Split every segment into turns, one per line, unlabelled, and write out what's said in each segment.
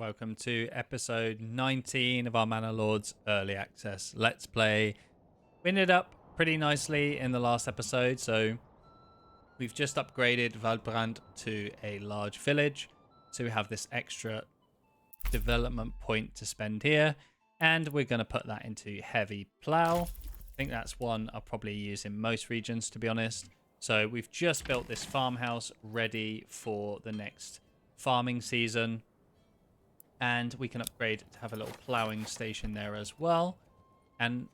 Welcome to episode 19 of our Manor Lords Early Access Let's Play. We ended up pretty nicely in the last episode, so we've just upgraded Valbrand to a large village. So we have this extra development point to spend here, and we're going to put that into heavy plow. I think that's one I'll probably use in most regions, to be honest. So we've just built this farmhouse ready for the next farming season. And we can upgrade to have a little ploughing station there as well. And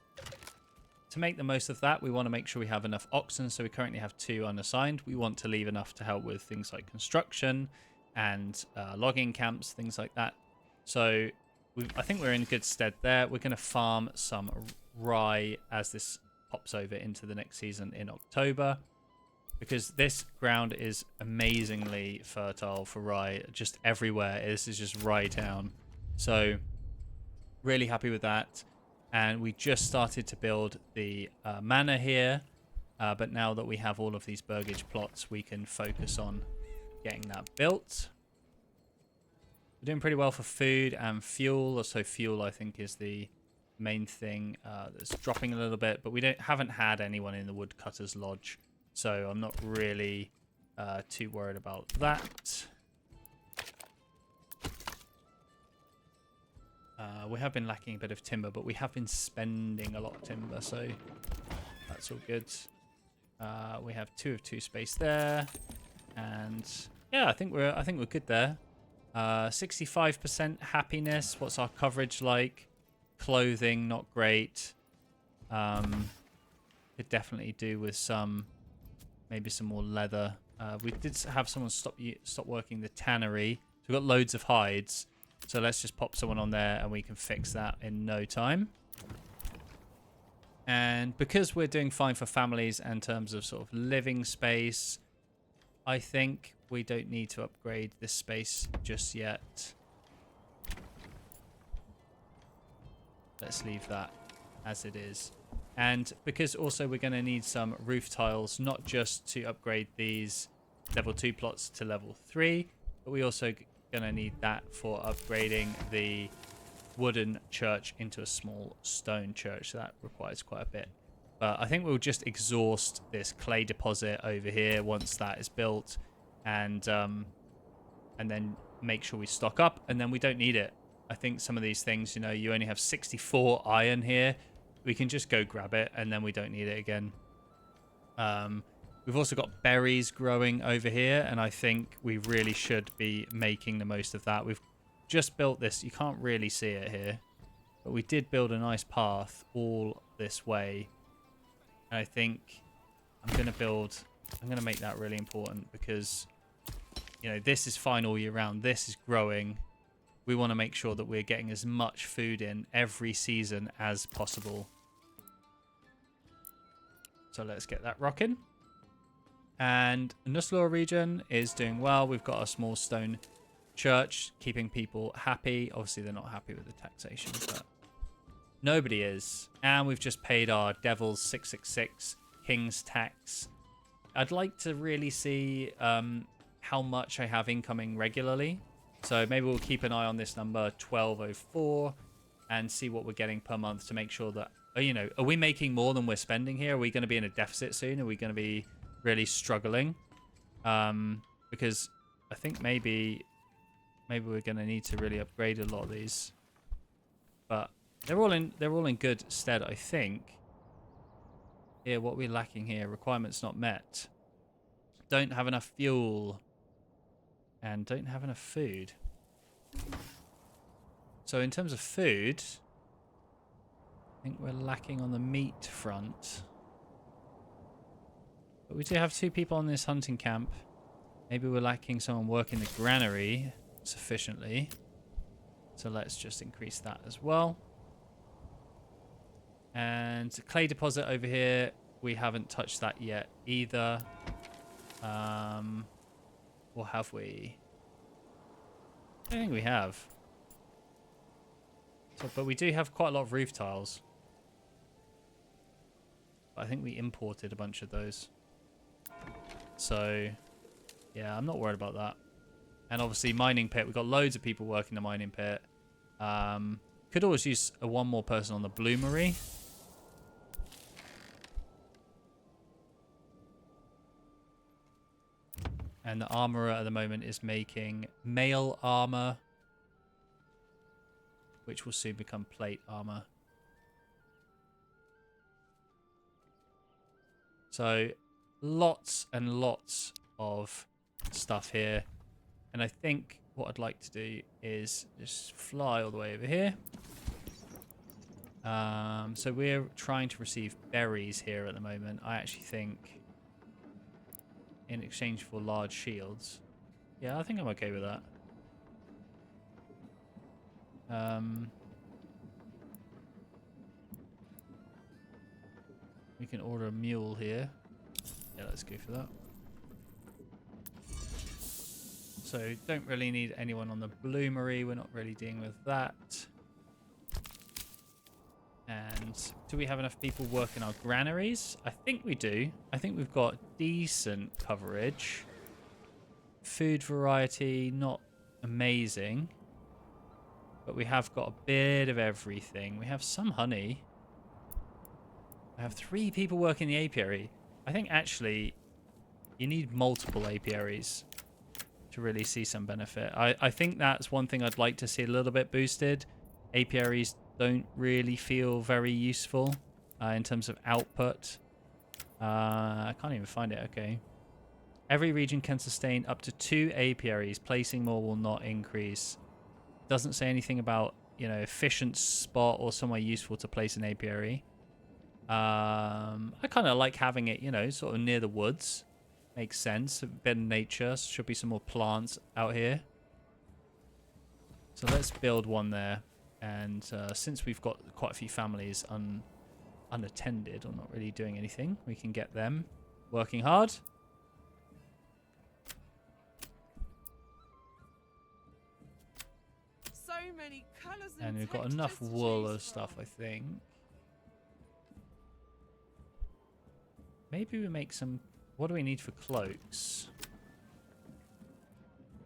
to make the most of that, we want to make sure we have enough oxen. So we currently have 2 unassigned. We want to leave enough to help with things like construction and logging camps, things like that. So I think we're in good stead there. We're going to farm some rye as this pops over into the next season in October, because this ground is amazingly fertile for rye, just everywhere. This is just rye town. So really happy with that. And we just started to build the manor here, but now that we have all of these burgage plots, we can focus on getting that built. We're doing pretty well for food and fuel. So fuel, I think, is the main thing that's dropping a little bit, but we haven't had anyone in the woodcutter's lodge. So I'm not really too worried about that. We have been lacking a bit of timber, but we have been spending a lot of timber, so that's all good. We have 2 of 2 space there, and yeah, I think we're good there. 65% happiness. What's our coverage like? Clothing, not great. Could definitely do with maybe some more leather. We did have someone stop working the tannery. So we've got loads of hides. So let's just pop someone on there and we can fix that in no time. And because we're doing fine for families in terms of sort of living space, I think we don't need to upgrade this space just yet. Let's leave that as it is. And because also we're going to need some roof tiles, not just to upgrade these level 2 plots to level 3, but we also going to need that for upgrading the wooden church into a small stone church. So that requires quite a bit. But I think we'll just exhaust this clay deposit over here once that is built, and then make sure we stock up, and then we don't need it. I think some of these things, you only have 64 iron here. We can just go grab it, and then we don't need it again. We've also got berries growing over here, and I think we really should be making the most of that. We've just built this. You can't really see it here, but we did build a nice path all this way. And I think I'm going to make that really important, because, this is fine all year round. This is growing. We want to make sure that we're getting as much food in every season as possible. So let's get that rocking. And Nuslor region is doing well. We've got a small stone church, keeping people happy. Obviously, they're not happy with the taxation, but nobody is. And we've just paid our Devil's 666 King's tax. I'd like to really see how much I have incoming regularly. So maybe we'll keep an eye on this number, 1204, and see what we're getting per month to make sure that, are we making more than we're spending here? Are we going to be in a deficit soon? Are we going to be really struggling? Because I think maybe we're going to need to really upgrade a lot of these. But they're all in good stead, I think. Here, what we're lacking here, requirements not met. Don't have enough fuel. And don't have enough food. So in terms of food, I think we're lacking on the meat front. But we do have 2 people on this hunting camp. Maybe we're lacking someone working the granary sufficiently. So let's just increase that as well. And clay deposit over here, we haven't touched that yet either. Or have we? I don't think we have. So, but we do have quite a lot of roof tiles. But I think we imported a bunch of those. So, yeah, I'm not worried about that. And obviously mining pit. We've got loads of people working the mining pit. Could always use one more person on the bloomery. And the armorer at the moment is making mail armor, which will soon become plate armor. So lots and lots of stuff here. And I think what I'd like to do is just fly all the way over here. So we're trying to receive berries here at the moment. I actually think in exchange for large shields. Yeah, I think I'm okay with that. We can order a mule here. Yeah, let's go for that. So don't really need anyone on the bloomery. We're not really dealing with that. And do we have enough people working our granaries? I think we do. I think we've got decent coverage. Food variety, not amazing. But we have got a bit of everything. We have some honey. I have 3 people working the apiary. I think actually you need multiple apiaries to really see some benefit. I think that's one thing I'd like to see a little bit boosted. Apiaries don't really feel very useful in terms of output. I can't even find it. Okay. Every region can sustain up to 2 apiaries. Placing more will not increase. Doesn't say anything about, you know, efficient spot or somewhere useful to place an apiary. I kind of like having it, you know, sort of near the woods. Makes sense. A bit of nature. Should be some more plants out here. So let's build one there. And since we've got quite a few families unattended or not really doing anything, we can get them working hard.
So many colors
And we've got enough wool and stuff, I think. Maybe we make some... What do we need for cloaks?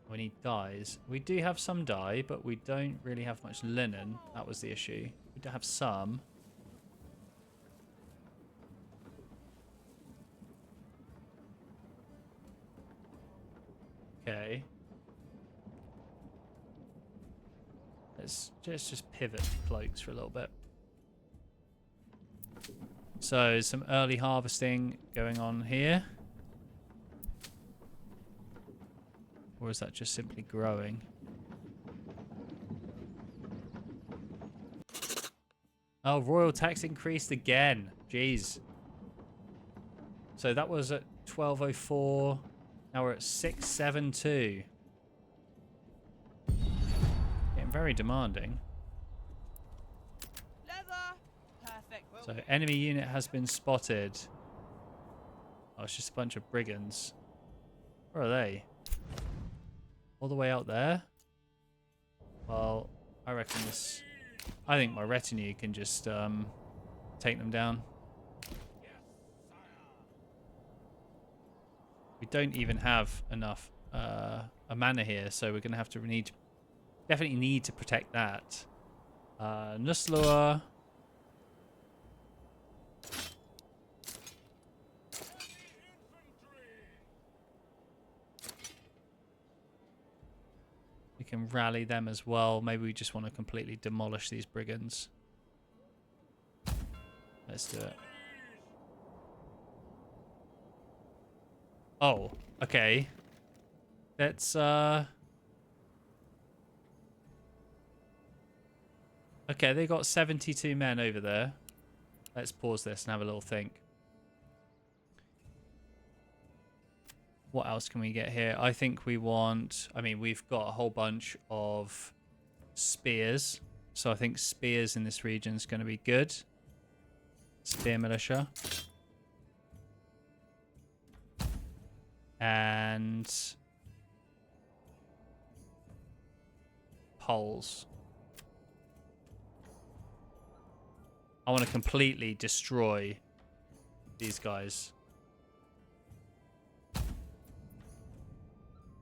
We need dyes. We do have some dye, but we don't really have much linen. That was the issue. We do have some. Okay. Let's just pivot cloaks for a little bit. So some early harvesting going on here. Or is that just simply growing? Oh, royal tax increased again. Jeez. So that was at 1204. Now we're at 672. Getting very demanding.
Leather. Perfect.
So enemy unit has been spotted. Oh, it's just a bunch of brigands. Where are they? All the way out there? Well, I reckon this... I think my retinue can just take them down. We don't even have enough a mana here, so we're going to have to definitely need to protect that. Nuslua. We can rally them as well. Maybe we just want to completely demolish these brigands. Let's do it. Oh, okay. Let's okay, they got 72 men over there. Let's pause this and have a little think. What else can we get here? I think we want... I mean, we've got a whole bunch of spears. So I think spears in this region is going to be good. Spear militia. And... poles. I want to completely destroy these guys.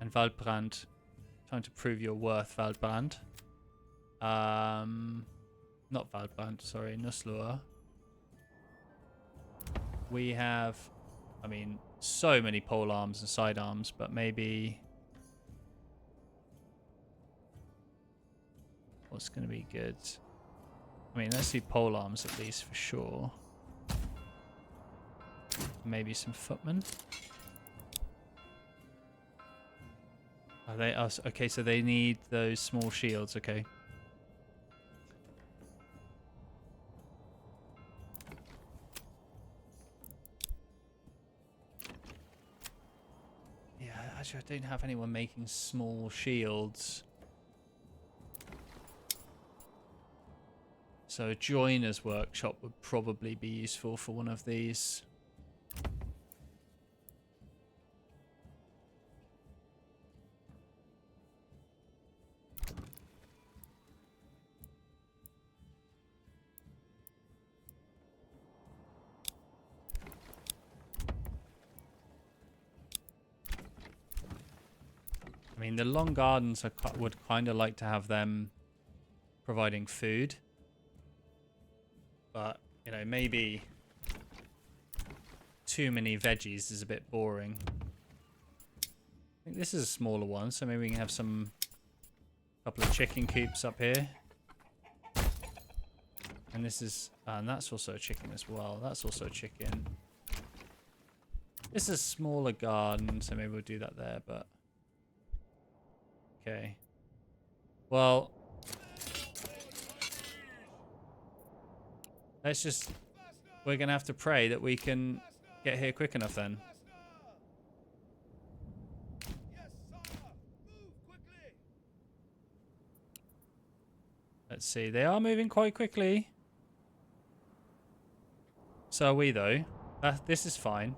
And Waldbrand. Time to prove your worth, Valdbrand. Not Valdbrand, sorry, Nuslua. We have, I mean, so many pole arms and side arms, but maybe what's going to be good? I mean, let's do pole arms at least for sure. Maybe some footmen. Are they us? Okay, so they need those small shields. Okay. Yeah, actually, I don't have anyone making small shields. So a joiner's workshop would probably be useful for one of these. I mean, the long gardens would kind of like to have them providing food. But, you know, maybe too many veggies is a bit boring. I think this is a smaller one, so maybe we can have couple of chicken coops up here. And this is, and that's also a chicken as well. That's also a chicken. This is a smaller garden, so maybe we'll do that there, but... Okay. Well... Let's just... We're going to have to pray that we can get here quick enough then. Let's see. They are moving quite quickly. So are we, though. This is fine.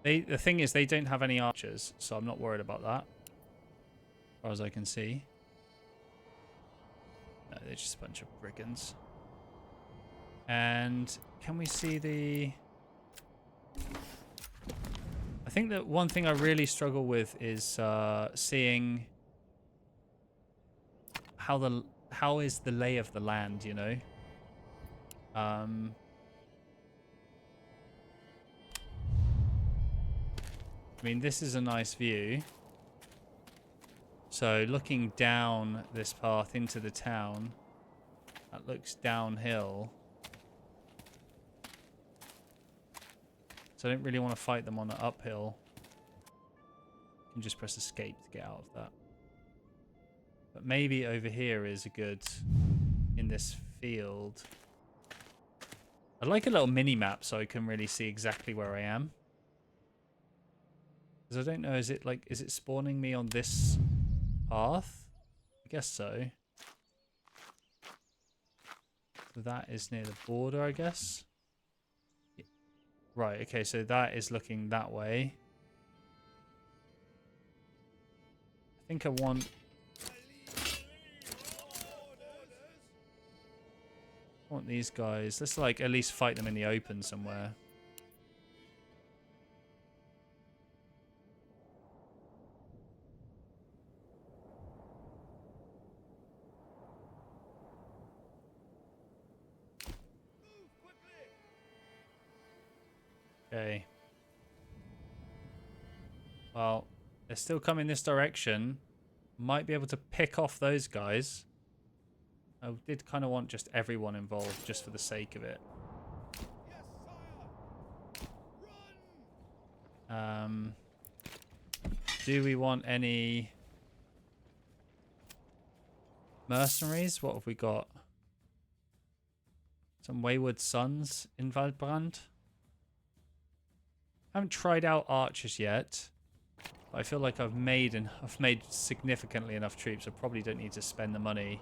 The thing is, they don't have any archers, so I'm not worried about that. As far as I can see. No, they're just a bunch of brigands. And can we see the... I think that one thing I really struggle with is seeing how is the lay of the land, you know? I mean, this is a nice view. So looking down this path into the town, that looks downhill. So I don't really want to fight them on the uphill. You can just press escape to get out of that. But maybe over here is a good, in this field. I'd like a little mini map so I can really see exactly where I am. Because I don't know, is it spawning me on this path? I guess so. That is near the border, I guess. Right, okay, so that is looking that way. I think I want these guys. Let's like at least fight them in the open somewhere. Okay. Well, they're still coming this direction. Might be able to pick off those guys. I did kind of want just everyone involved, just for the sake of it. Do we want any mercenaries? What have we got? Some wayward sons in Valdbrand. I haven't tried out archers yet. But I feel like I've made significantly enough troops. I probably don't need to spend the money.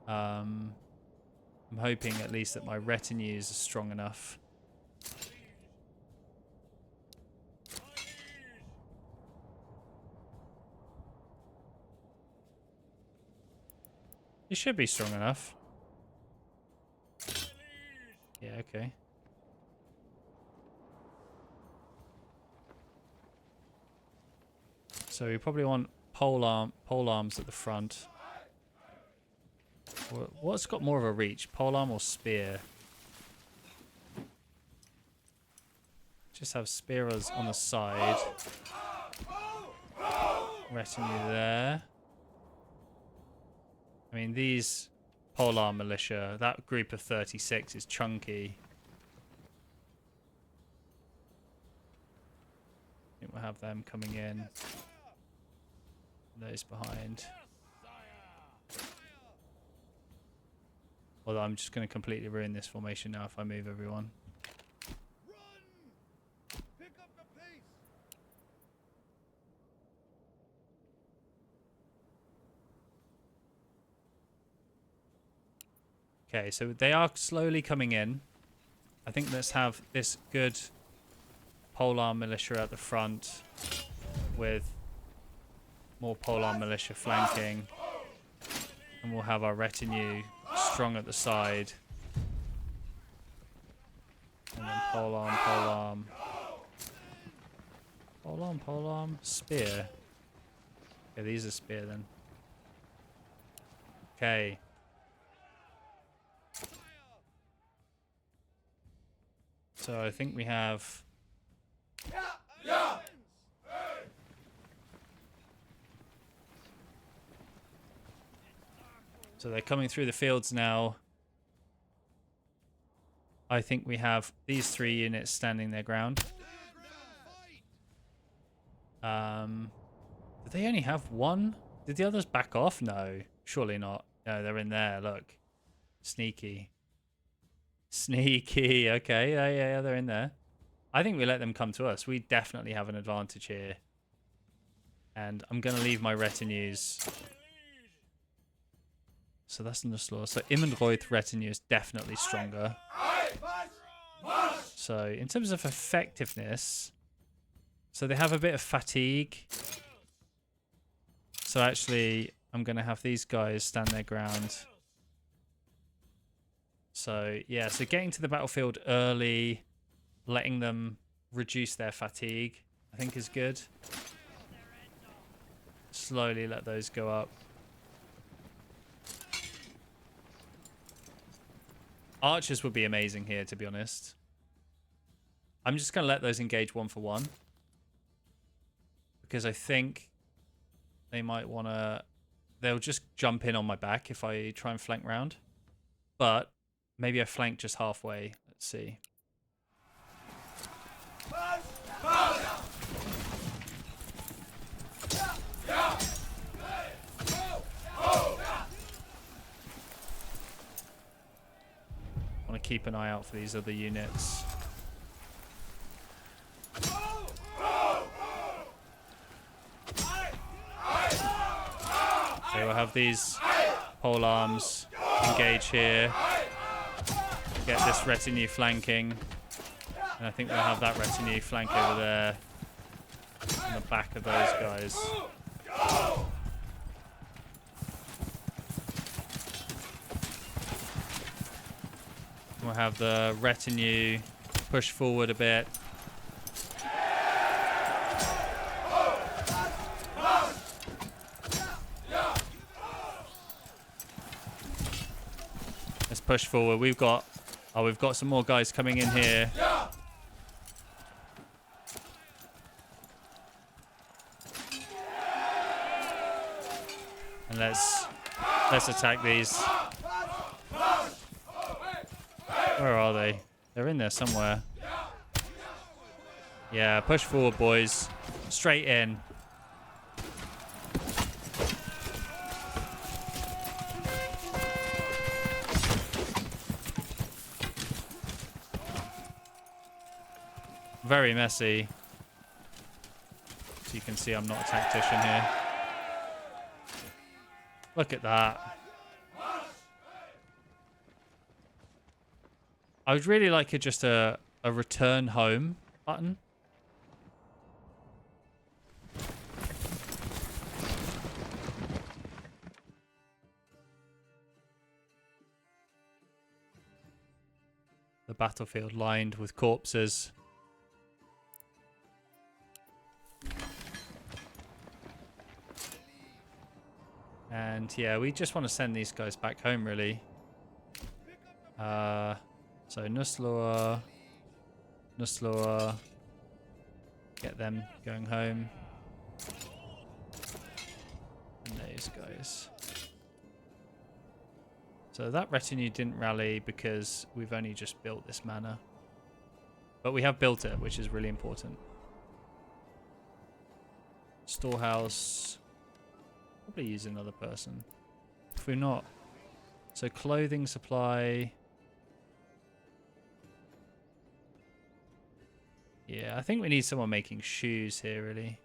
I'm hoping at least that my retinues are strong enough. It should be strong enough. Yeah, okay. So we probably want pole arms at the front. What's got more of a reach, pole arm or spear? Just have spearers on the side. Retinue there. I mean, these polearm militia, that group of 36 is chunky. I think we'll have them coming in. Those behind. Although I'm just going to completely ruin this formation now if I move everyone. Okay, so they are slowly coming in. I think let's have this good polearm militia at the front with more polearm militia flanking. And we'll have our retinue strong at the side. And then polearm. Polearm. Spear. Okay, these are spear then. Okay. So I think we have... So they're coming through the fields now. I think we have these 3 units standing their ground. Did they only have 1? Did the others back off? No, surely not. No, they're in there, look. Sneaky. Sneaky, okay, yeah, they're in there. I think we let them come to us. We definitely have an advantage here. And I'm going to leave my retinues. So that's in the slaw. So Immenreuth retinue is definitely stronger. So in terms of effectiveness, so they have a bit of fatigue. So actually, I'm going to have these guys stand their ground. So yeah, so getting to the battlefield early, letting them reduce their fatigue, I think is good. Slowly let those go up. Archers would be amazing here, to be honest. I'm just going to let those engage 1 for 1. Because I think they might want to... They'll just jump in on my back if I try and flank round. But maybe I flank just halfway. Let's see. I want to keep an eye out for these other units. Okay, we'll have these pole arms engage here. Get this retinue flanking. And I think we'll have that retinue flank over there on the back of those guys. We'll have the retinue push forward a bit. Let's push forward. We've got some more guys coming in here. And let's attack these. Where are they? They're in there somewhere. Yeah, push forward, boys. Straight in. Very messy. So you can see I'm not a tactician here. Look at that. I would really like just a return home button. The battlefield lined with corpses. And yeah, we just want to send these guys back home, really. So Nuslor, get them going home. And those guys. So that retinue didn't rally because we've only just built this manor. But we have built it, which is really important. Storehouse. Probably use another person. If we're not. So clothing supply. Yeah, I think we need someone making shoes here, really.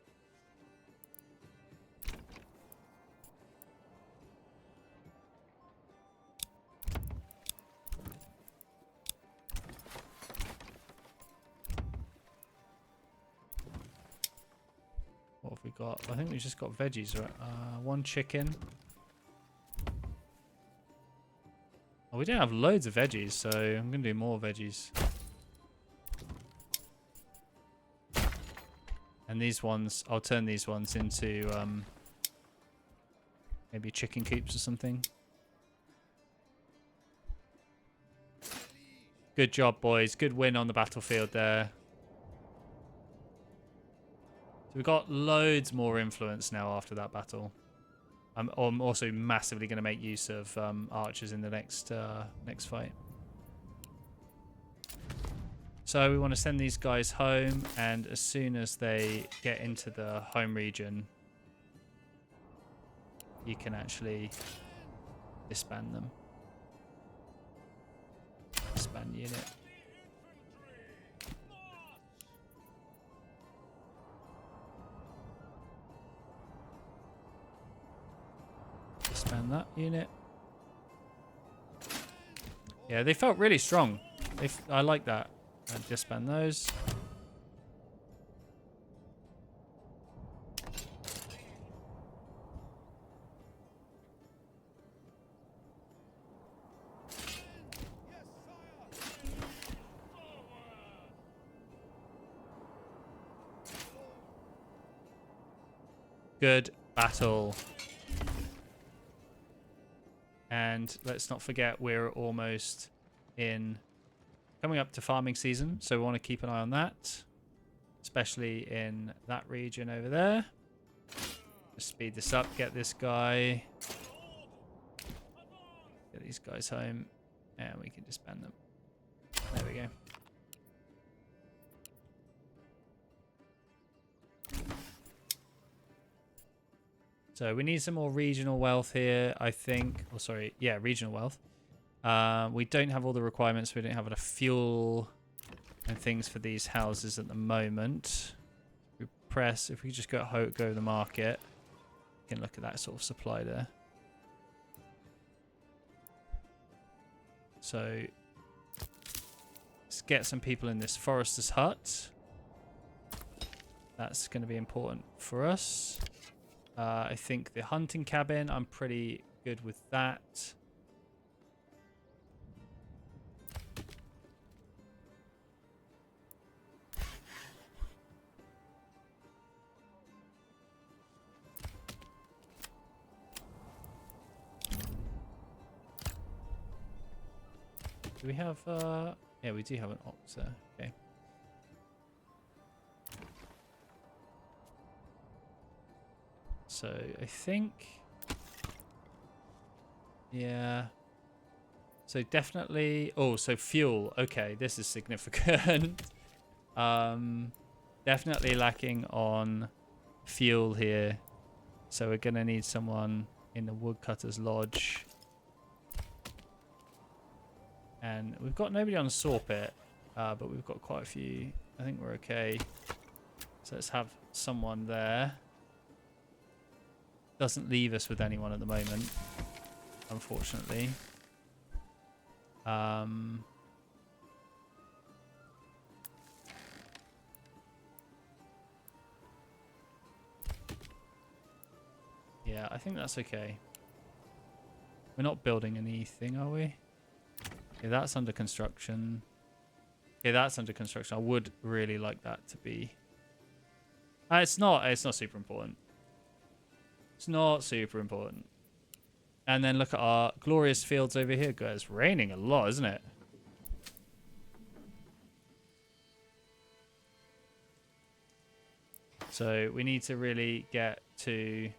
What have we got? I think we just got veggies, right? One chicken. Oh, we don't have loads of veggies, so I'm going to do more veggies. And these ones, I'll turn these ones into maybe chicken coops or something. Good job, boys. Good win on the battlefield there. So we've got loads more influence now after that battle. I'm also massively going to make use of archers in the next fight. So we want to send these guys home, and as soon as they get into the home region, you can actually disband them. Disband unit. Disband that unit. Yeah, they felt really strong. I like that. Disband those. Good battle. And let's not forget we're almost coming up to farming season, so we want to keep an eye on that, especially in that region over there. Just speed this up, get this guy, get these guys home, and we can disband them. There we go. So we need some more regional wealth here, I think. Oh, sorry. Yeah, regional wealth. We don't have all the requirements. We don't have enough fuel and things for these houses at the moment. We press. If we just go to the market, we can look at that sort of supply there. So let's get some people in this forester's hut. That's going to be important for us. I think the hunting cabin, I'm pretty good with that. Do we have, yeah, we do have an ox there. Okay. So I think, yeah. So definitely, oh, so fuel. Okay, this is significant. Definitely lacking on fuel here. So we're gonna need someone in the woodcutter's lodge. And we've got nobody on the saw pit, but we've got quite a few. I think we're okay. So let's have someone there. Doesn't leave us with anyone at the moment, unfortunately. Yeah, I think that's okay. We're not building anything, are we? Okay, that's under construction. Okay, that's under construction. I would really like that to be. It's not super important. It's not super important. And then look at our glorious fields over here. God, it's raining a lot, isn't it? So we need to really get through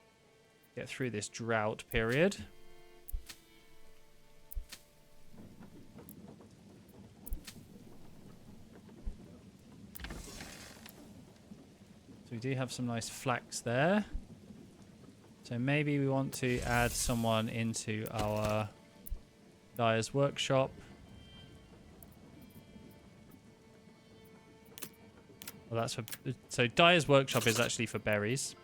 this drought period. So we do have some nice flax there. So maybe we want to add someone into our dyer's workshop. Well, that's for... So dyer's workshop is actually for berries.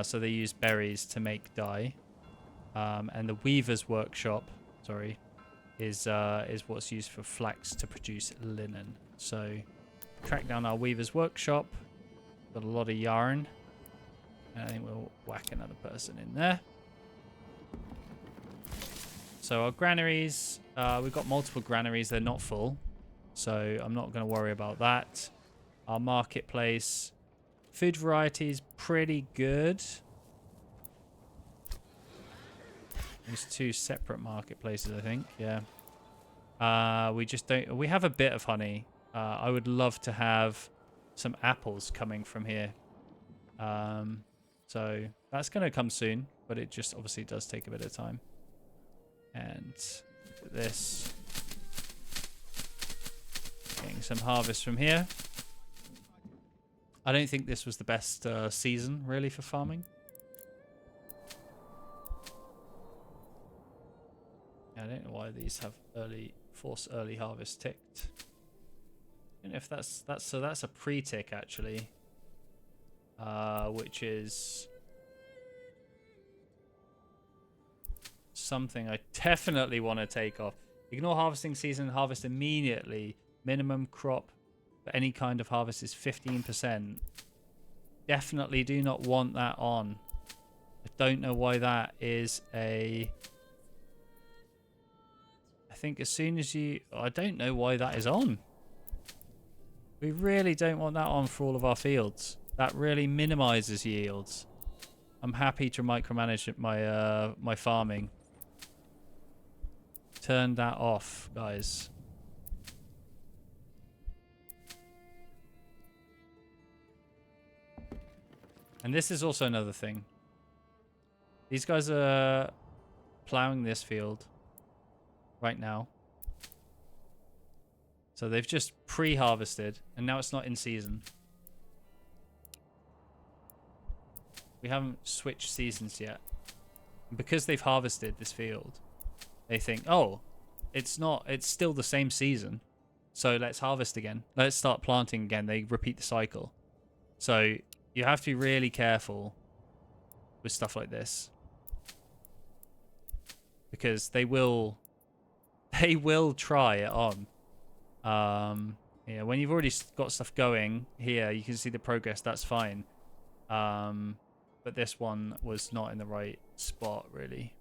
So they use berries to make dye. And the weaver's workshop, sorry, is what's used for flax to produce linen. So track down our weaver's workshop. Got a lot of yarn. And I think we'll whack another person in there. So our granaries, we've got multiple granaries. They're not full. So I'm not going to worry about that. Our marketplace, food variety is pretty good. There's 2 separate marketplaces, I think. Yeah. We just don't... We have a bit of honey. I would love to have some apples coming from here. So that's going to come soon, but it just obviously does take a bit of time. And look at this. Getting some harvest from here. I don't think this was the best season, really, for farming. I don't know why these have force early harvest ticked. I don't know if that's a pre-tick actually, which is something I definitely want to take off. Ignore harvesting season, harvest immediately. Minimum crop for any kind of harvest is 15%. Definitely do not want that on. I don't know why that is a... I think as soon as you... I don't know why that is on. We really don't want that on for all of our fields. That really minimizes yields. I'm happy to micromanage my farming. Turn that off, guys. And this is also another thing. These guys are plowing this field right now. So they've just pre-harvested, and now it's not in season. We haven't switched seasons yet. And because they've harvested this field, they think, oh, it's still the same season. So let's harvest again. Let's start planting again. They repeat the cycle. So you have to be really careful with stuff like this. Because they will try it on. Yeah, when you've already got stuff going here, you can see the progress, that's fine. But this one was not in the right spot, really.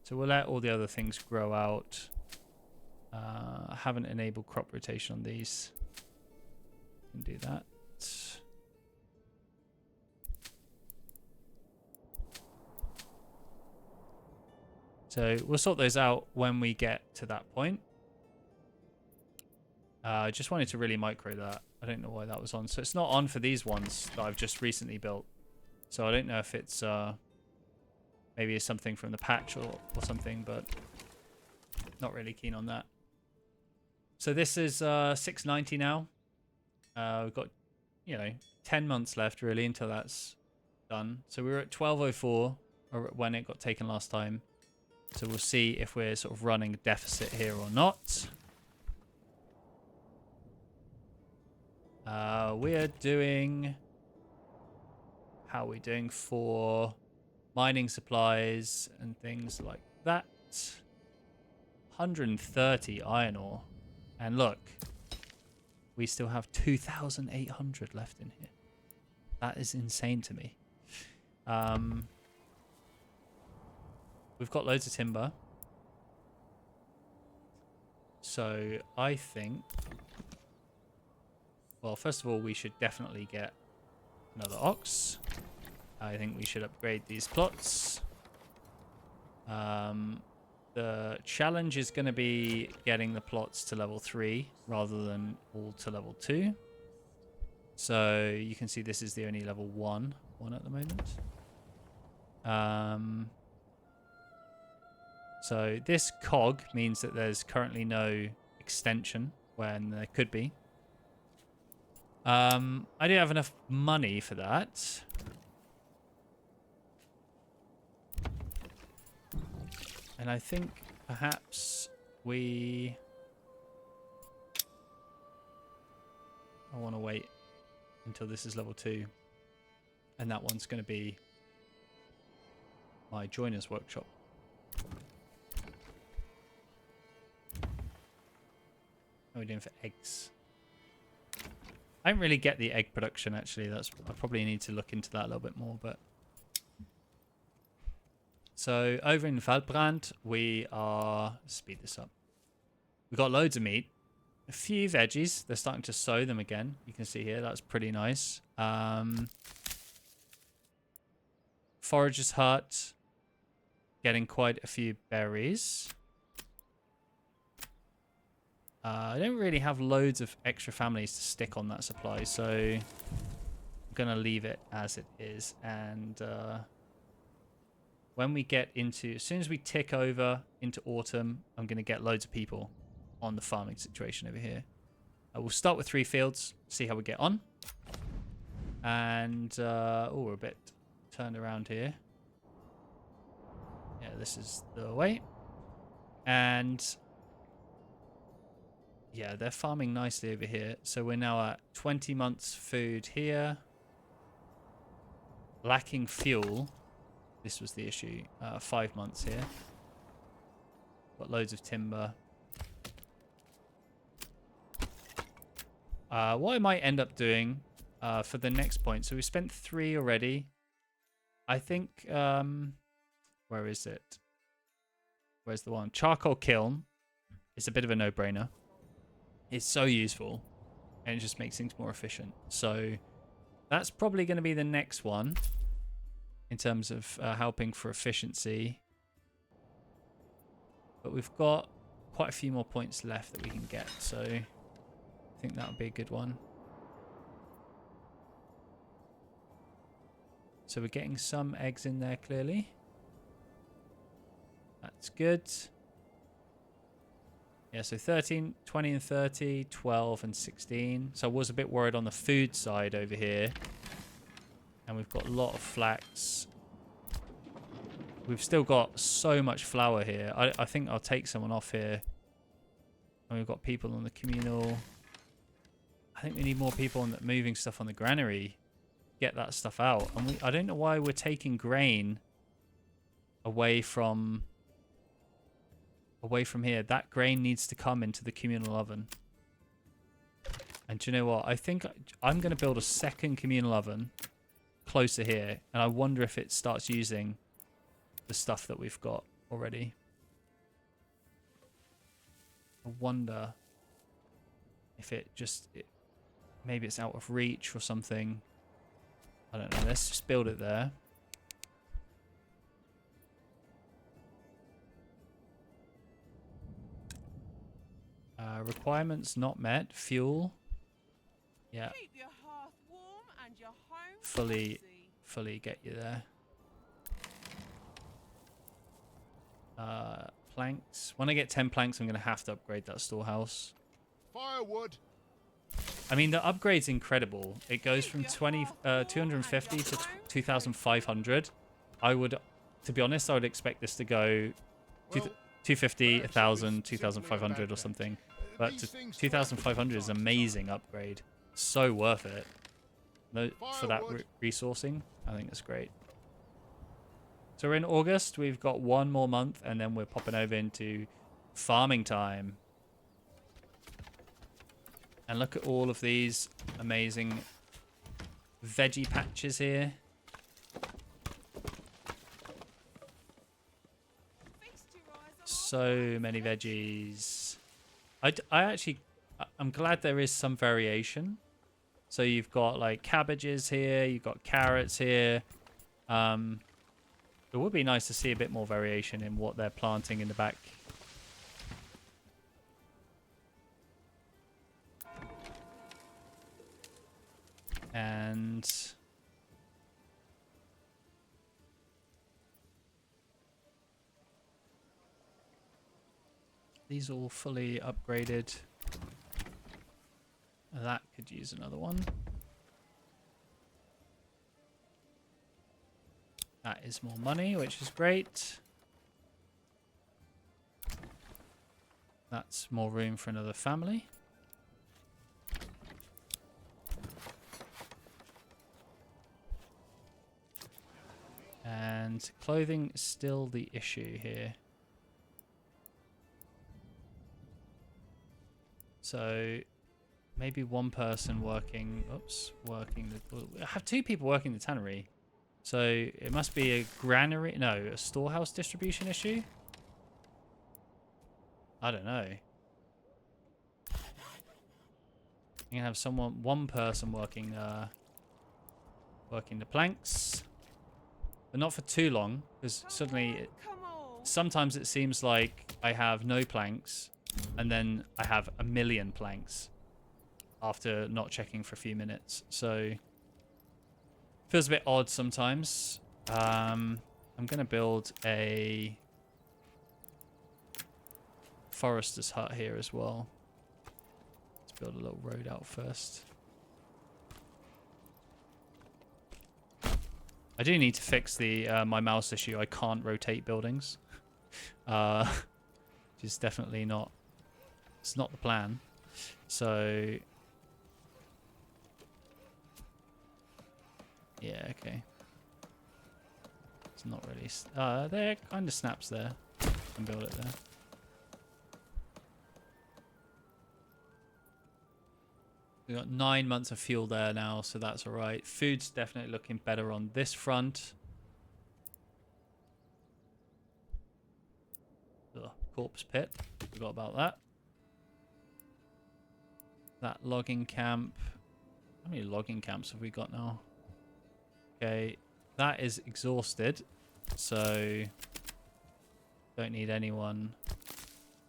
So we'll let all the other things grow out. Haven't enabled crop rotation on these. Can do that. So we'll sort those out when we get to that point. I just wanted to really micro that. I don't know why that was on. So it's not on for these ones that I've just recently built. So I don't know if it's maybe it's something from the patch or something, but not really keen on that. So this is 690 now. We've got, 10 months left really until that's done. So we were at 1204 when it got taken last time. So we'll see if we're sort of running a deficit here or not. We're doing... How are we doing for mining supplies and things like that? 130 iron ore. And look, we still have 2,800 left in here. That is insane to me. We've got loads of timber. So I think... Well, first of all, we should definitely get another ox. I think we should upgrade these plots. The challenge is going to be getting the plots to level 3 rather than all to level 2. So you can see this is the only level 1 at the moment. So this cog means that there's currently no extension when there could be. I don't have enough money for that. And I think perhaps I want to wait until this is level 2. And that one's going to be my joiner's workshop. How are we doing for eggs? I don't really get the egg production, actually. I probably need to look into that a little bit more, but... So, over in Valbrand, we are... Speed this up. We've got loads of meat. A few veggies. They're starting to sow them again. You can see here. That's pretty nice. Forager's hut. Getting quite a few berries. I don't really have loads of extra families to stick on that supply, so I'm going to leave it as it is. And when we get into... As soon as we tick over into autumn, I'm going to get loads of people on the farming situation over here. We'll start with 3 fields, see how we get on. And... oh, we're a bit turned around here. Yeah, this is the way. And... yeah, they're farming nicely over here. So we're now at 20 months food here. Lacking fuel. This was the issue. 5 months here. Got loads of timber. What I might end up doing for the next point. So we spent 3 already. I think... where is it? Where's the one? Charcoal kiln. It's a bit of a no-brainer. It's so useful, and it just makes things more efficient. So that's probably going to be the next one in terms of helping for efficiency. But we've got quite a few more points left that we can get, so I think that would be a good one. So we're getting some eggs in there, clearly. That's good. Yeah, so 13, 20 and 30, 12 and 16. So I was a bit worried on the food side over here. And we've got a lot of flax. We've still got so much flour here. I think I'll take someone off here. And we've got people on the communal. I think we need more people on the moving stuff on the granary. Get that stuff out. And I don't know why we're taking grain away from here. That grain needs to come into the communal oven. And do you know what? I think I'm going to build a second communal oven closer here. And I wonder if it starts using the stuff that we've got already. I wonder if maybe it's out of reach or something. I don't know. Let's just build it there. Requirements not met. Fuel. Yeah.
Keep your hearth warm and your home
Fully get you there. Planks. When I get 10 planks, I'm going to have to upgrade that storehouse.
Firewood.
I mean, the upgrade's incredible. It goes from 250 to 2,500. To be honest, I would expect this to go 250, 1,000, 2,500 or something. But 2,500 is an amazing upgrade. So worth it. For that resourcing, I think it's great. So we're in August. We've got 1 more month, and then we're popping over into farming time. And look at all of these amazing veggie patches here. So many veggies. I'm glad there is some variation. So you've got like cabbages here, you've got carrots here. It would be nice to see a bit more variation in what they're planting in the back. And these are all fully upgraded. That could use another one. That is more money, which is great. That's more room for another family. And clothing is still the issue here. So maybe one person working, I have two people working the tannery. So it must be a granary, no, a storehouse distribution issue. I don't know. You can have one person working the planks, but not for too long, because suddenly, sometimes it seems like I have no planks, and then I have 1,000,000 planks after not checking for a few minutes. So feels a bit odd sometimes. I'm gonna build a forester's hut here as well. Let's build a little road out first. I do need to fix the my mouse issue. I can't rotate buildings, which is definitely not. It's not the plan. So yeah, okay. It's not really. There kind of snaps there. I can build it there. We got 9 months of fuel there now, so that's all right. Food's definitely looking better on this front. Ugh, corpse pit. Forgot about that. That logging camp. How many logging camps have we got now? Okay, that is exhausted, so don't need anyone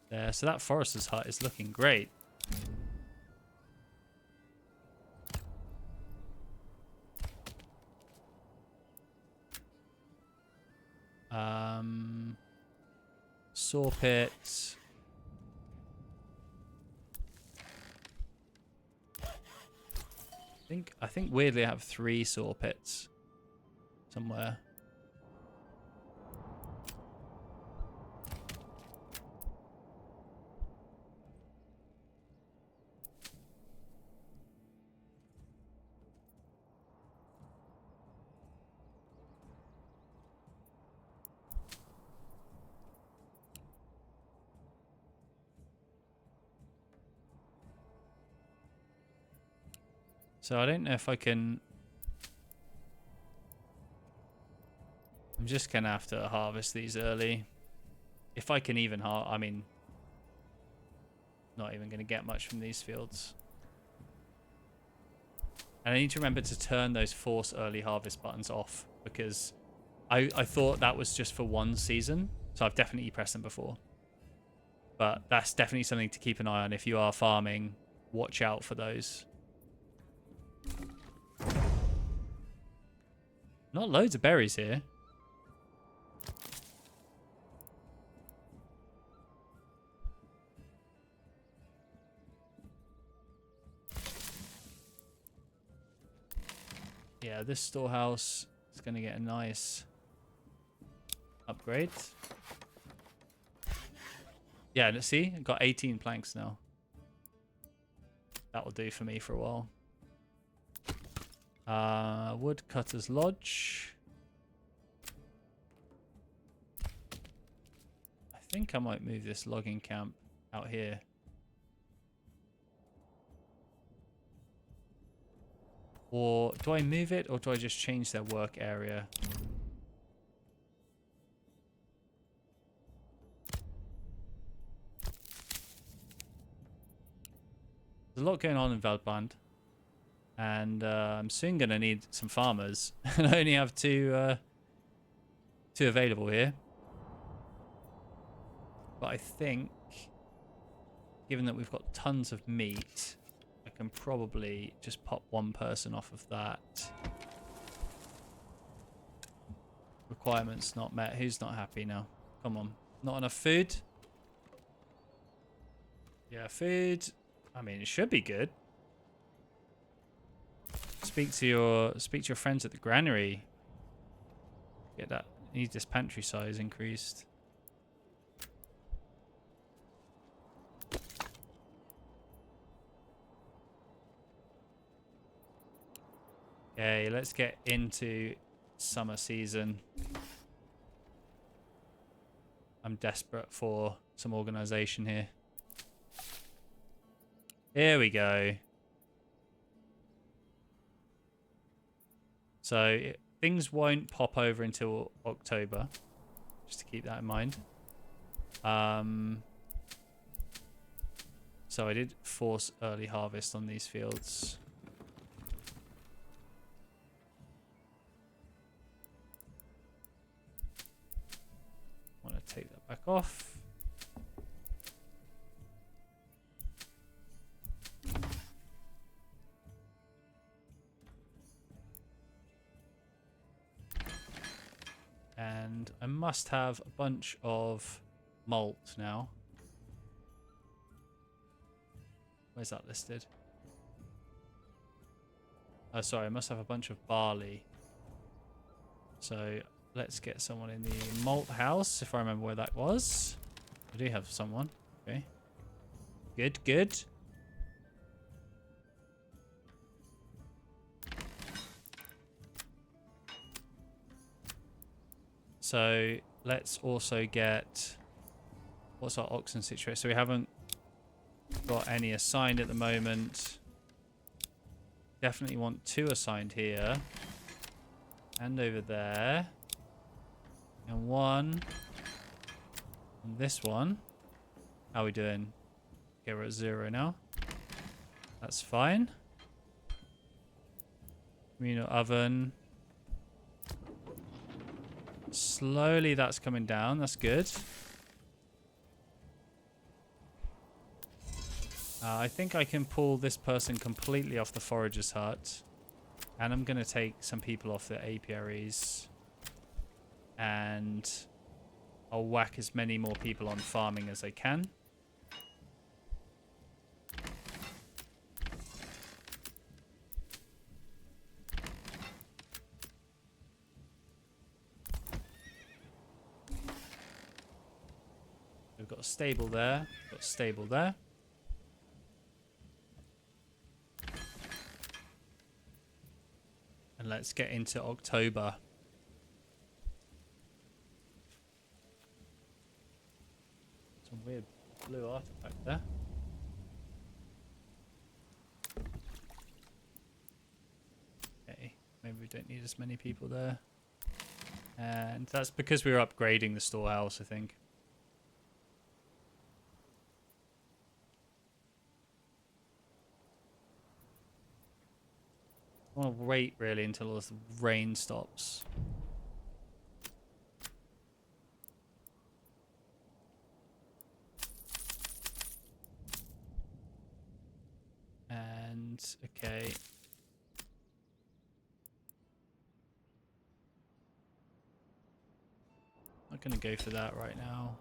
there. So that forester's hut is looking great. Saw pit. I think weirdly I have 3 saw pits somewhere. So I don't know if I can. I'm just gonna have to harvest these early. If I can even I mean, not even gonna get much from these fields. And I need to remember to turn those force early harvest buttons off, because I thought that was just for one season. So I've definitely pressed them before. But that's definitely something to keep an eye on if you are farming. Watch out for those. Not loads of berries here. Yeah, this storehouse is going to get a nice upgrade. Yeah, let's see. I've got 18 planks now. That will do for me for a while. Woodcutter's Lodge. I think I might move this logging camp out here. Or do I move it, or do I just change their work area? There's a lot going on in Valband. And I'm soon going to need some farmers. And I only have two two available here. But I think, given that we've got tons of meat, I can probably just pop one person off of that. Requirements not met. Who's not happy now? Come on. Not enough food? Yeah, food. I mean, it should be good. Speak to your friends at the granary. Get that. Need this pantry size increased. Okay, let's get into summer season. I'm desperate for some organization here. Here we go. So things won't pop over until October, just to keep that in mind. So I did force early harvest on these fields. Want to take that back off. And I must have a bunch of malt now. Where's that listed? Oh, sorry, I must have a bunch of barley. So let's get someone in the malt house, if I remember where that was. I do have someone. Okay. Good, good. So let's also get... What's our oxen situation? So we haven't got any assigned at the moment. Definitely want 2 assigned here. And over there. And 1 on this one. How are we doing? Okay, we're at 0 now. That's fine. Communal oven. Slowly that's coming down. That's good. I think I can pull this person completely off the forager's hut. And I'm going to take some people off the apiaries. And I'll whack as many more people on farming as I can. We've got a stable there. Got a stable there. And let's get into October. Some weird blue artifact there. Okay, maybe we don't need as many people there. And that's because we were upgrading the storehouse, I think. I want to wait really until the rain stops. And okay. Not going to go for that right now.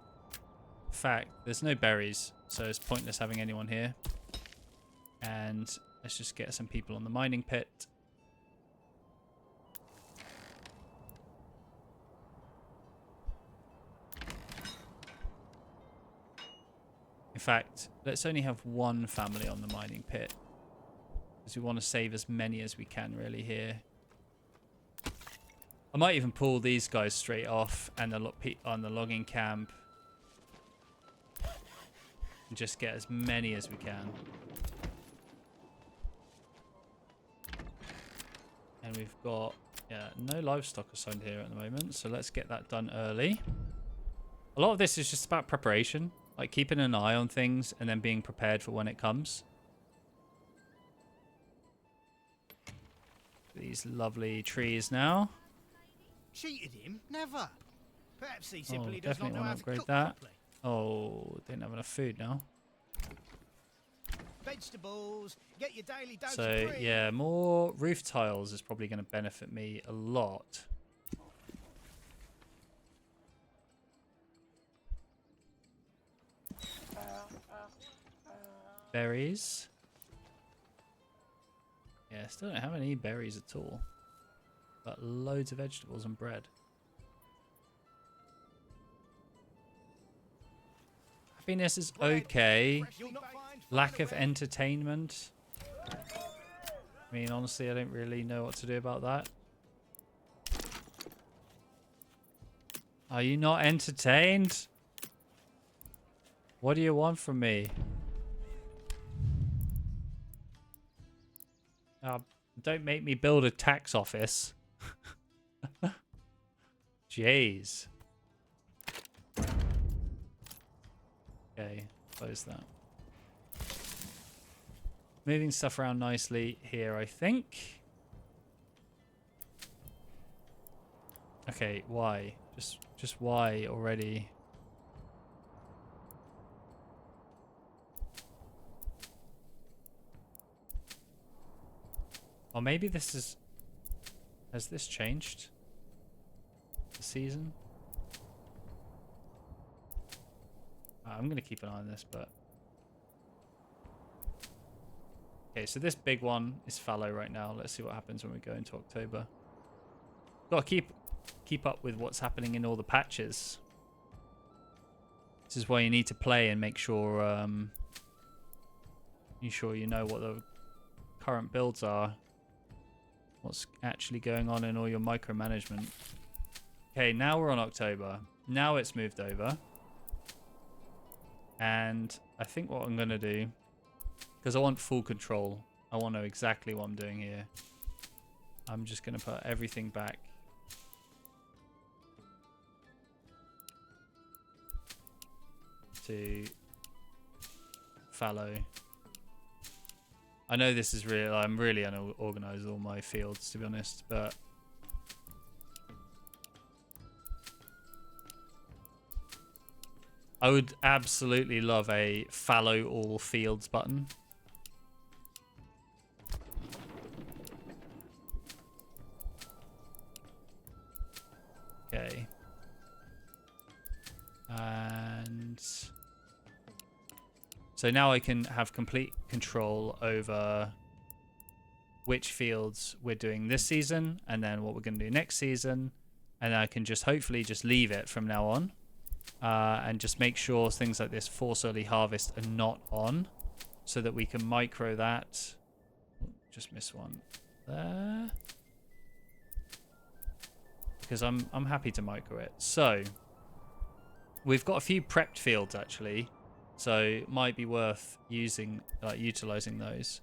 In fact, there's no berries, so it's pointless having anyone here. And let's just get some people on the mining pit. In fact, let's only have 1 family on the mining pit. Because we want to save as many as we can really here. I might even pull these guys straight off and on the logging camp. And just get as many as we can. And we've got no livestock assigned here at the moment. So let's get that done early. A lot of this is just about preparation. Like keeping an eye on things and then being prepared for when it comes. These lovely trees now.
Cheated him? Never. Perhaps he
Oh,
simply does not
definitely
know
want
how
to
to
upgrade
cook
that.
properly.
Oh, didn't have enough food now.
Vegetables, get your daily dose of
So
green.
yeah, more roof tiles is probably going to benefit me a lot. Berries. Yeah, still don't have any berries at all. But loads of vegetables and bread. Happiness is okay. Lack of entertainment. I mean, honestly, I don't really know what to do about that. Are you not entertained? What do you want from me? Don't make me build a tax office. Jeez. Okay, close that. Moving stuff around nicely here, I think. Okay, why? Just why already? Or maybe this is... Has this changed? The season? I'm going to keep an eye on this, but... Okay, so this big one is fallow right now. Let's see what happens when we go into October. Got to keep up with what's happening in all the patches. This is why you need to play and make sure you know what the current builds are. What's actually going on in all your micromanagement. Okay, now we're on October. Now it's moved over. And I think what I'm going to do, because I want full control, I want to know exactly what I'm doing here. I'm just going to put everything back. To fallow. I know this is real. I'm really unorganized all my fields, to be honest, but I would absolutely love a fallow all fields button. Okay. And so now I can have complete control over which fields we're doing this season and then what we're going to do next season. And I can just hopefully just leave it from now on. And just make sure things like this force early harvest are not on so that we can micro that. Just missed one there. Because I'm happy to micro it. So we've got a few prepped fields actually. So it might be worth utilizing those.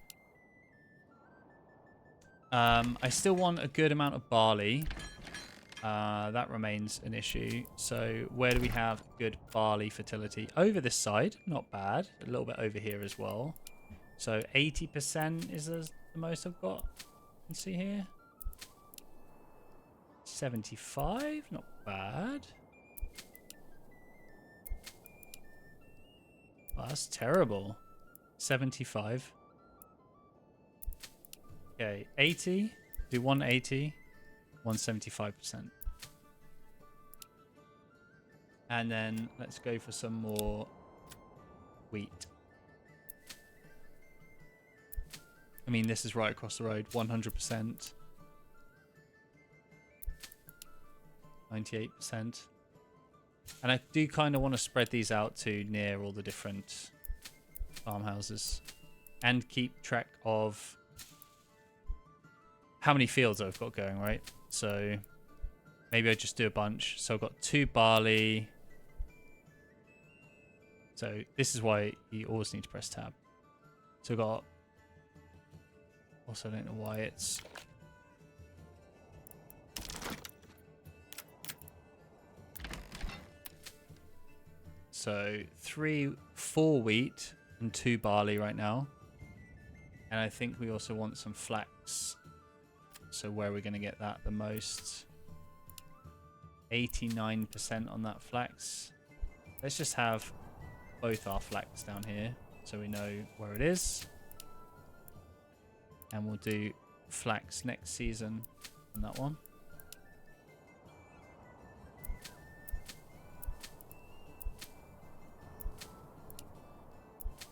I still want a good amount of barley. That remains an issue. So where do we have good barley fertility? Over this side, not bad. A little bit over here as well. So 80% is the most I've got. You can see here. 75, not bad. Oh, that's terrible. 75. Okay, 80. Do 180. 175%. And then let's go for some more wheat. I mean, this is right across the road. 100%. 98%. And I do kind of want to spread these out to near all the different farmhouses and keep track of how many fields I've got going, right? So maybe I just do a bunch. So I've got 2 barley. So this is why you always need to press tab. So I've got... Also, I don't know why it's... So 4 wheat and 2 barley right now. And I think we also want some flax. So where are we going to get that the most? 89% on that flax. Let's just have both our flax down here so we know where it is. And we'll do flax next season on that one.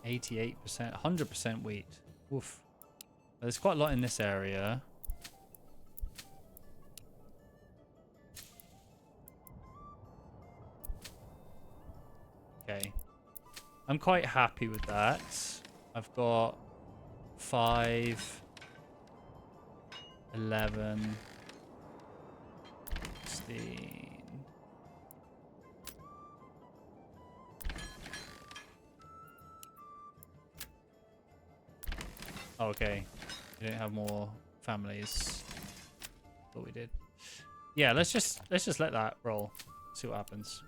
%, 100% wheat. Oof. There's quite a lot in this area. Okay. I'm quite happy with that. I've got 5, 11, 16. Oh, okay. We don't have more families. Thought we did. Yeah, let's just let that roll. See what happens.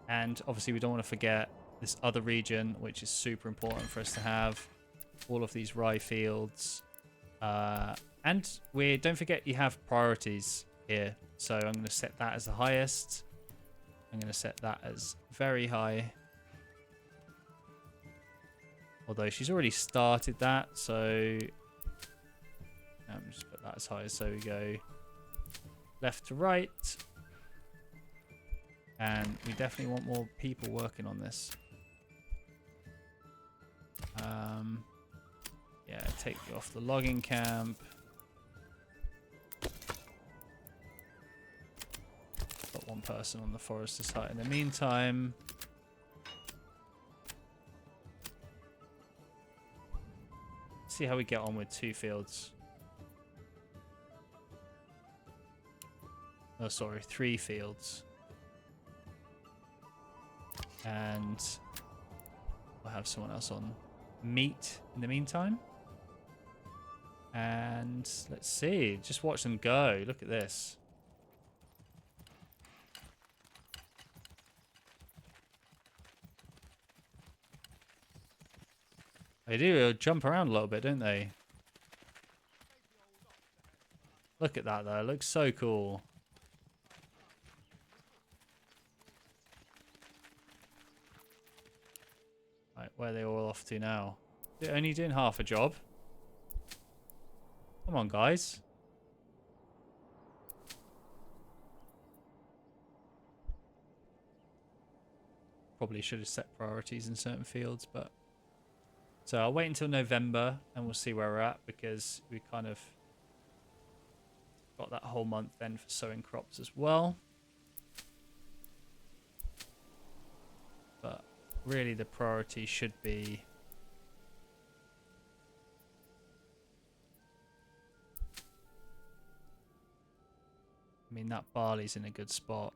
And obviously we don't want to forget this other region, which is super important for us to have. All of these rye fields. And don't forget you have priorities here. So I'm going to set that as the highest. I'm going to set that as very high. Although she's already started that, so just put that as high. So we go left to right. And we definitely want more people working on this. Yeah, take you off the logging camp. Got one person on the forester site in the meantime. See how we get on with 2 fields. Oh, sorry, 3 fields. And we'll have someone else on meat in the meantime. And let's see, just watch them go. Look at this. They do jump around a little bit, don't they? Look at that though, it looks so cool. Right, where are they all off to now? They're only doing half a job. Come on, guys. Probably should have set priorities in certain fields, but... So I'll wait until November and we'll see where we're at, because we kind of got that whole month then for sowing crops as well. But really the priority should be I mean, that barley's in a good spot.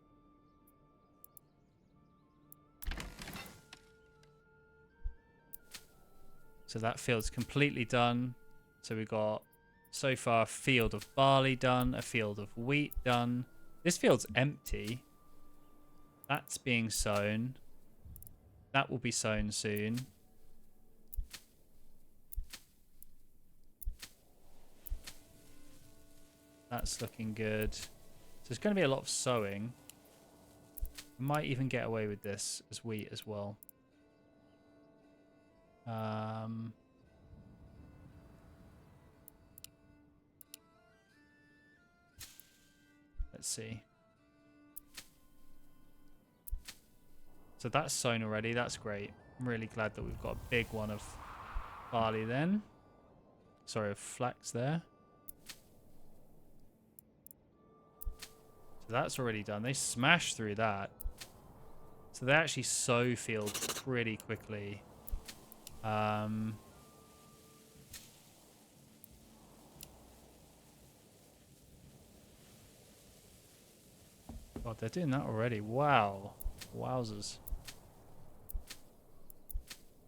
So that field's completely done. So we got so far a field of barley done, a field of wheat done. This field's empty. That's being sown. That will be sown soon. That's looking good. So there's going to be a lot of sowing. I might even get away with this as wheat as well. Let's see. So that's sown already. That's great. I'm really glad that we've got a big one of barley then. Sorry, of flax there. So that's already done. They smashed through that. So they actually sow fields pretty quickly. God, they're doing that already. Wow. Wowzers.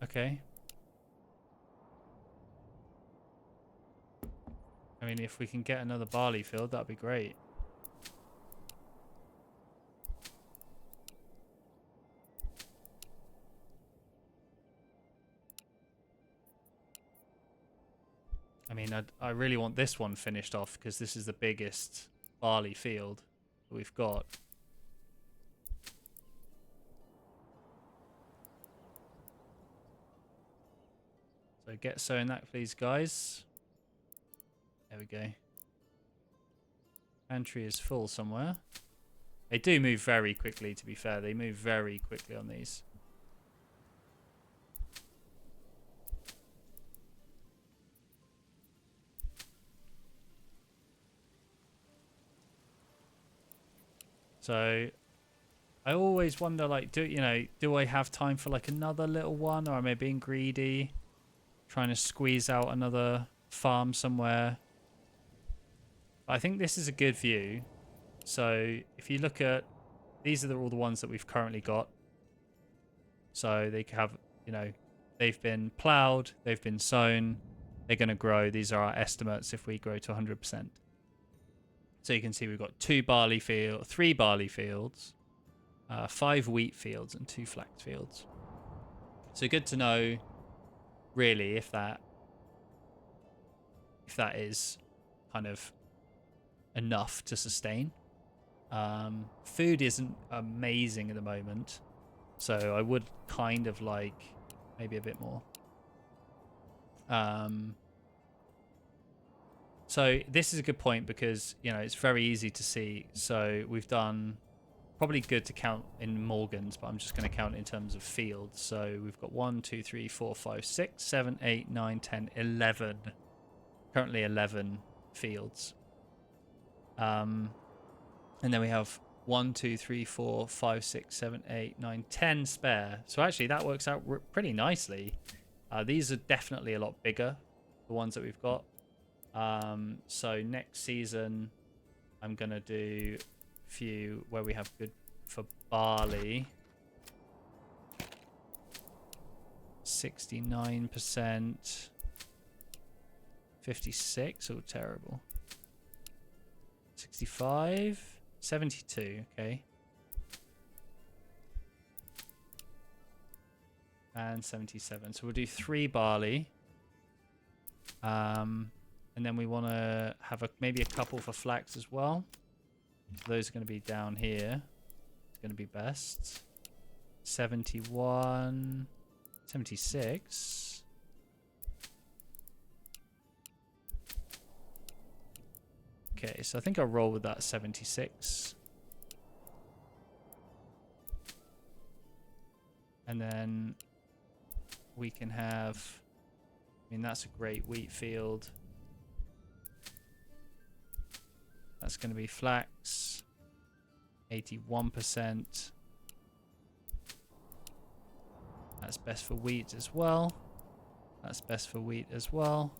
Okay. I mean, if we can get another barley field, that'd be great. I mean, I really want this one finished off because this is the biggest barley field that we've got. So get sowing that, please, guys. There we go. Pantry is full somewhere. They do move very quickly, to be fair. They move very quickly on these. So I always wonder, like, do I have time for like another little one, or am I being greedy, trying to squeeze out another farm somewhere? I think this is a good view. So if you look at, these are all the ones that we've currently got. So they have, they've been ploughed, they've been sown, they're going to grow. These are our estimates if we grow to 100%. So you can see we've got 3 barley fields, 5 wheat fields, and 2 flax fields. So good to know, really, if that is kind of enough to sustain. Food isn't amazing at the moment, so I would kind of like maybe a bit more. So this is a good point because, it's very easy to see. So we've done, probably good to count in Morgans, but I'm just going to count in terms of fields. So we've got 1, 2, 3, 4, 5, 6, 7, 8, 9, 10, 11. Currently 11 fields. And then we have 1, 2, 3, 4, 5, 6, 7, 8, 9, 10 spare. So actually that works out pretty nicely. These are definitely a lot bigger, the ones that we've got. So next season, I'm going to do a few where we have good for barley. 69%. 56. Oh, terrible. 65. 72. Okay. And 77. So we'll do 3 barley. And then we want to have maybe a couple for flax as well. Those are going to be down here. It's going to be best. 71. 76. Okay, so I think I'll roll with that 76. And then we can have, that's a great wheat field. That's going to be flax, 81%. That's best for wheat as well. That's best for wheat as well.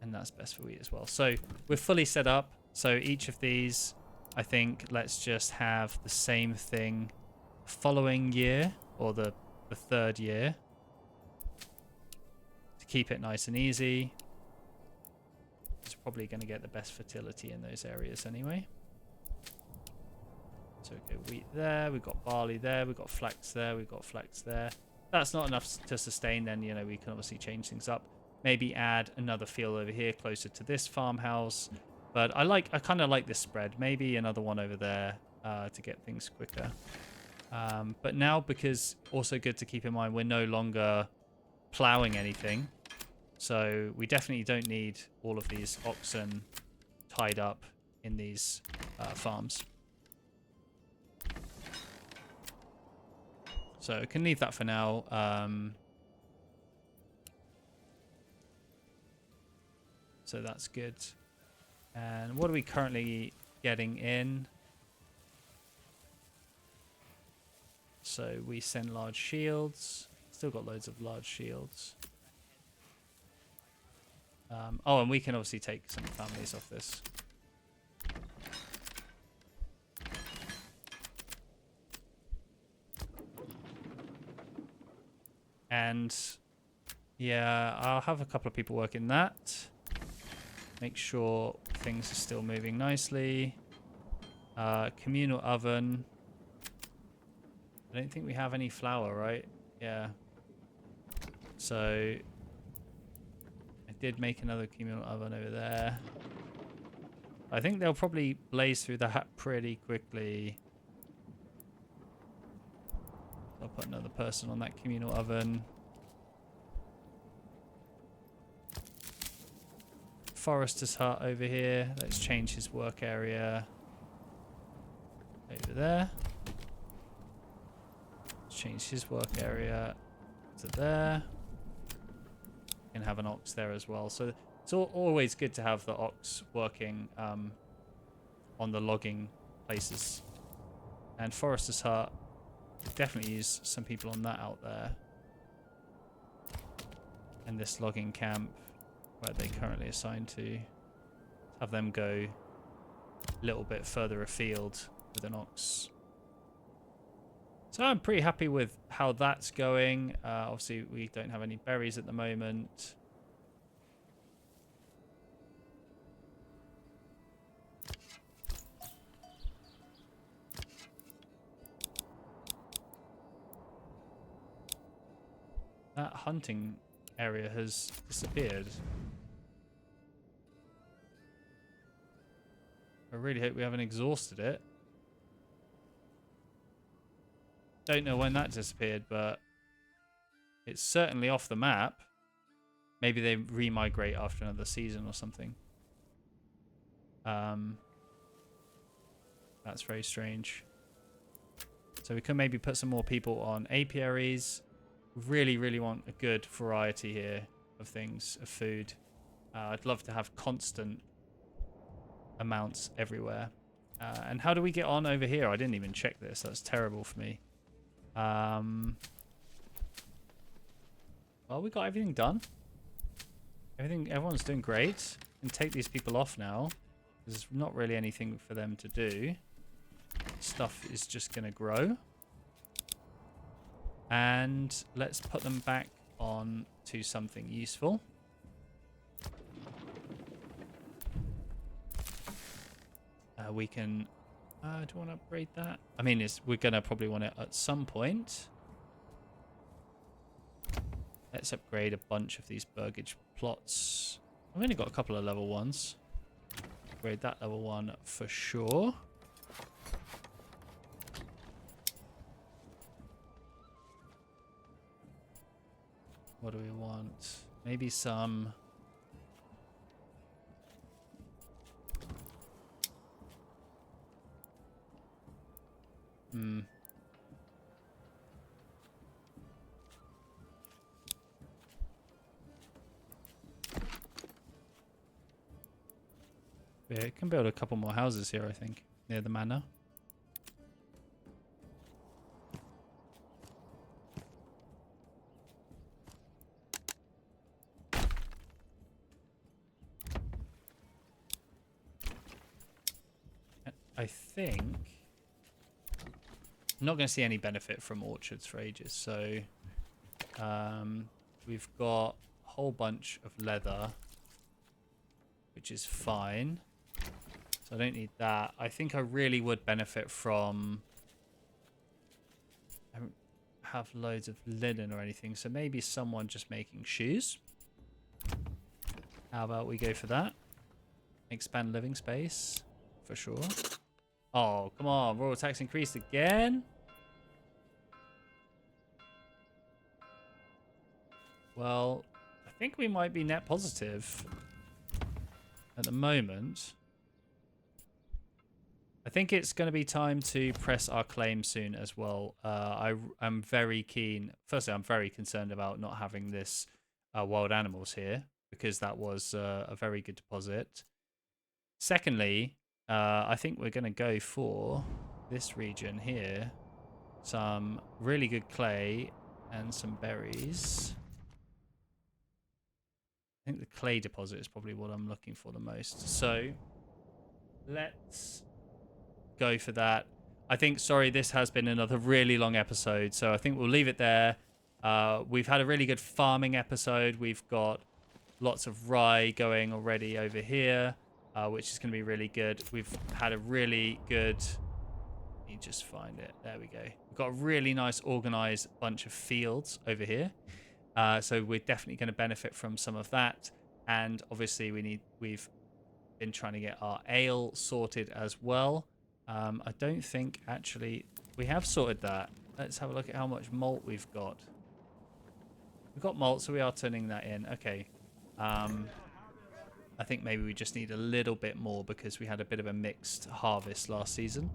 And that's best for wheat as well. So we're fully set up. So each of these, I think, let's just have the same thing following year, or the third year, to keep it nice and easy. It's probably going to get the best fertility in those areas anyway. So we go wheat there, we've got barley there, we've got flax there, we've got flax there. That's not enough to sustain, then we can obviously change things up. Maybe add another field over here closer to this farmhouse. But I kind of like this spread. Maybe another one over there to get things quicker. But now, because also good to keep in mind, we're no longer plowing anything. So we definitely don't need all of these oxen tied up in these farms. So I can leave that for now. So that's good. And what are we currently getting in? So we send large shields. Still got loads of large shields. Oh, and we can obviously take some families off this. And yeah, I'll have a couple of people working that. Make sure things are still moving nicely. Communal oven. I don't think we have any flour, right? Yeah. So I did make another communal oven over there. I think they'll probably blaze through that pretty quickly. I'll put another person on that communal oven. forester's hut over here. Let's change his work area over there. Let's change his work area to there. Can have an ox there as well. So it's always good to have the ox working on the logging places. And forester's hut, could definitely use some people on that out there. And this logging camp where they currently assigned to, have them go a little bit further afield with an ox. So I'm pretty happy with how that's going. Obviously we don't have any berries at the moment. That hunting area has disappeared. I really hope we haven't exhausted it. Don't know when that disappeared, but it's certainly off the map. Maybe they remigrate after another season or something. That's very strange. So we can maybe put some more people on apiaries. Really want a good variety here of things, of food. I'd love to have constant amounts everywhere. And how do we get on over here? I didn't even check this. That's terrible for me. Well, we got everything done. Everyone's doing great. We can take these people off now. There's not really anything for them to do. Stuff is just going to grow. And let's put them back on to something useful. We can... do I want to upgrade that? I mean, we're going to probably want it at some point. Let's upgrade a bunch of these burgage plots. I've only got a couple of level 1s. Upgrade that level 1 for sure. What do we want? Maybe some... Yeah, it can build a couple more houses here, I think, near the manor. I think I'm not going to see any benefit from orchards for ages, so we've got a whole bunch of leather, which is fine. So I don't need that. I think I really would benefit from... I don't have loads of linen or anything, so maybe someone just making shoes. How about we go for that? Expand living space, for sure. Oh, come on. Royal tax increased again? Well, I think we might be net positive at the moment. I think it's going to be time to press our claim soon as well. I'm very keen. Firstly, I'm very concerned about not having this wild animals here, because that was a very good deposit. Secondly, I think we're going to go for this region here. Some really good clay and some berries. I think the clay deposit is probably what I'm looking for the most. So let's go for that. I think, sorry, this has been another really long episode, so I think we'll leave it there. We've had a really good farming episode. We've got lots of rye going already over here, which is going to be really good. We've had a really good... Let me just find it. There we go. We've got a really nice organized bunch of fields over here. So we're definitely going to benefit from some of that. And obviously we've been trying to get our ale sorted as well. I don't think actually we have sorted that. Let's have a look at how much malt we've got. We've got malt, so we are turning that in. Okay. I think maybe we just need a little bit more because we had a bit of a mixed harvest last season.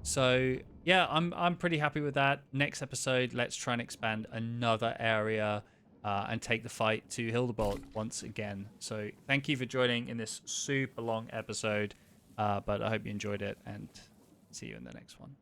So yeah, I'm pretty happy with that. Next episode, let's try and expand another area and take the fight to Hildebolt once again. So thank you for joining in this super long episode, but I hope you enjoyed it, and see you in the next one.